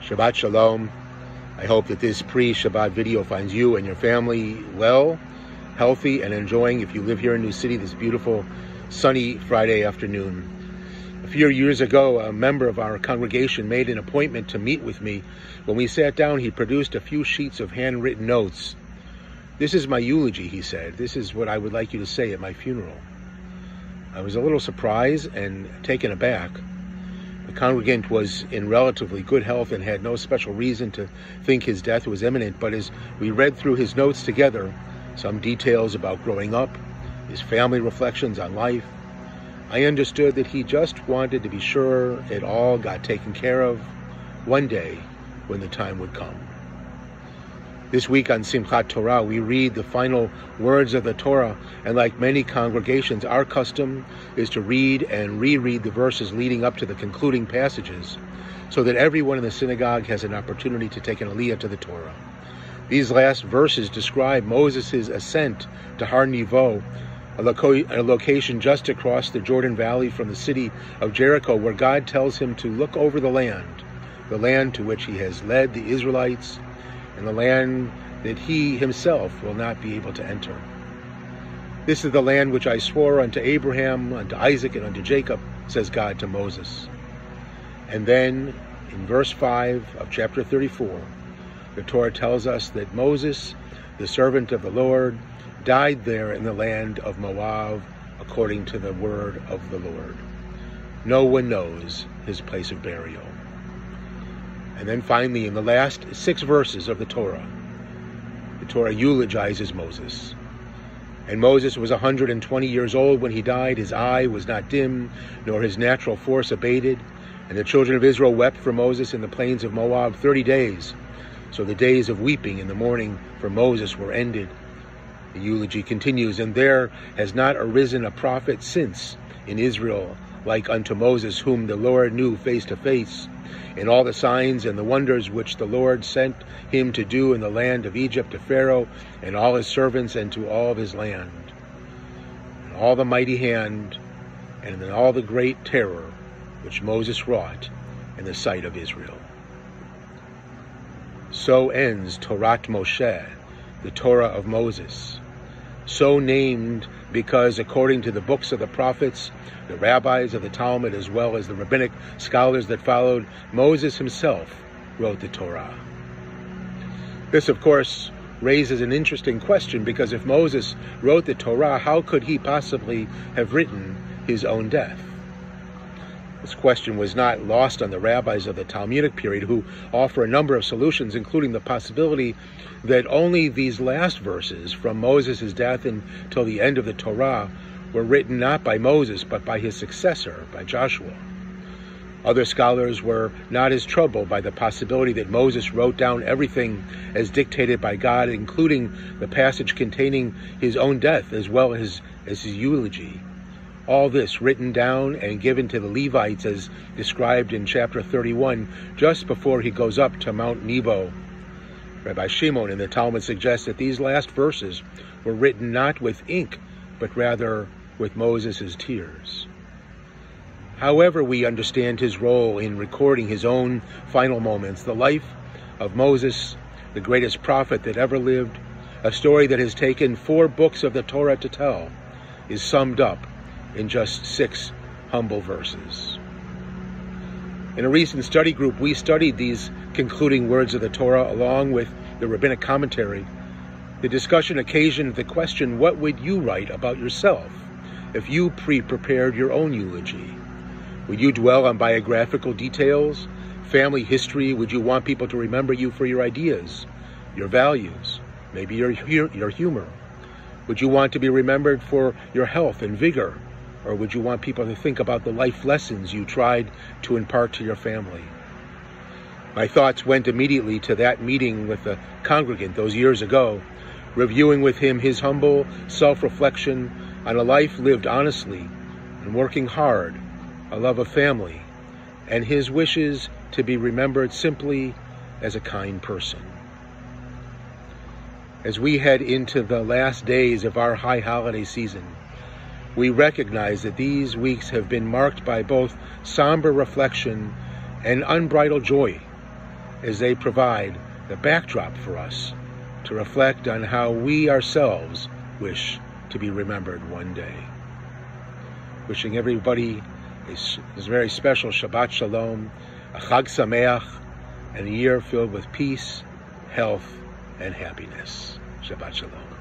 Shabbat Shalom. I hope that this pre-Shabbat video finds you and your family well, healthy, and enjoying, if you live here in New City, this beautiful sunny Friday afternoon. A few years ago, a member of our congregation made an appointment to meet with me. When we sat down, he produced a few sheets of handwritten notes. "This is my eulogy," he said. "This is what I would like you to say at my funeral." I was a little surprised and taken aback. The congregant was in relatively good health and had no special reason to think his death was imminent, but as we read through his notes together, some details about growing up, his family reflections on life, I understood that he just wanted to be sure it all got taken care of one day when the time would come. This week on Simchat Torah, we read the final words of the Torah, and like many congregations, our custom is to read and reread the verses leading up to the concluding passages, so that everyone in the synagogue has an opportunity to take an aliyah to the Torah. These last verses describe Moses' ascent to Har Nevo, a location just across the Jordan Valley from the city of Jericho, where God tells him to look over the land to which he has led the Israelites, and the land that he himself will not be able to enter. "This is the land which I swore unto Abraham, unto Isaac, and unto Jacob," says God to Moses. And then, in verse 5 of chapter 34, the Torah tells us that Moses, the servant of the Lord, died there in the land of Moab, according to the word of the Lord. No one knows his place of burial. And then finally, in the last 6 verses of the Torah eulogizes Moses. "And Moses was 120 years old when he died. His eye was not dim, nor his natural force abated. And the children of Israel wept for Moses in the plains of Moab 30 days. So the days of weeping in the morning for Moses were ended." The eulogy continues, "And there has not arisen a prophet since in Israel like unto Moses, whom the Lord knew face to face, in all the signs and the wonders which the Lord sent him to do in the land of Egypt to Pharaoh and all his servants and to all of his land, and all the mighty hand and in all the great terror which Moses wrought in the sight of Israel." So ends Torat Moshe, the Torah of Moses, so named because, according to the books of the prophets, the rabbis of the Talmud, as well as the rabbinic scholars that followed, Moses himself wrote the Torah. This, of course, raises an interesting question, because if Moses wrote the Torah, how could he possibly have written his own death? This question was not lost on the rabbis of the Talmudic period, who offer a number of solutions, including the possibility that only these last verses from Moses' death until the end of the Torah were written not by Moses, but by his successor, by Joshua. Other scholars were not as troubled by the possibility that Moses wrote down everything as dictated by God, including the passage containing his own death as well as his eulogy. All this written down and given to the Levites as described in chapter 31, just before he goes up to Mount Nebo. Rabbi Shimon in the Talmud suggests that these last verses were written not with ink, but rather with Moses' tears. However we understand his role in recording his own final moments, the life of Moses, the greatest prophet that ever lived, a story that has taken 4 books of the Torah to tell, is summed up in just 6 humble verses. In a recent study group, we studied these concluding words of the Torah along with the rabbinic commentary. The discussion occasioned the question, what would you write about yourself if you prepared your own eulogy? Would you dwell on biographical details, family history? Would you want people to remember you for your ideas, your values, maybe your humor? Would you want to be remembered for your health and vigor? Or would you want people to think about the life lessons you tried to impart to your family? My thoughts went immediately to that meeting with the congregant those years ago, reviewing with him his humble self-reflection on a life lived honestly and working hard, a love of family, and his wishes to be remembered simply as a kind person. As we head into the last days of our high holiday season, we recognize that these weeks have been marked by both somber reflection and unbridled joy, as they provide the backdrop for us to reflect on how we ourselves wish to be remembered one day. Wishing everybody a very special Shabbat Shalom, a Chag Sameach, and a year filled with peace, health, and happiness. Shabbat Shalom.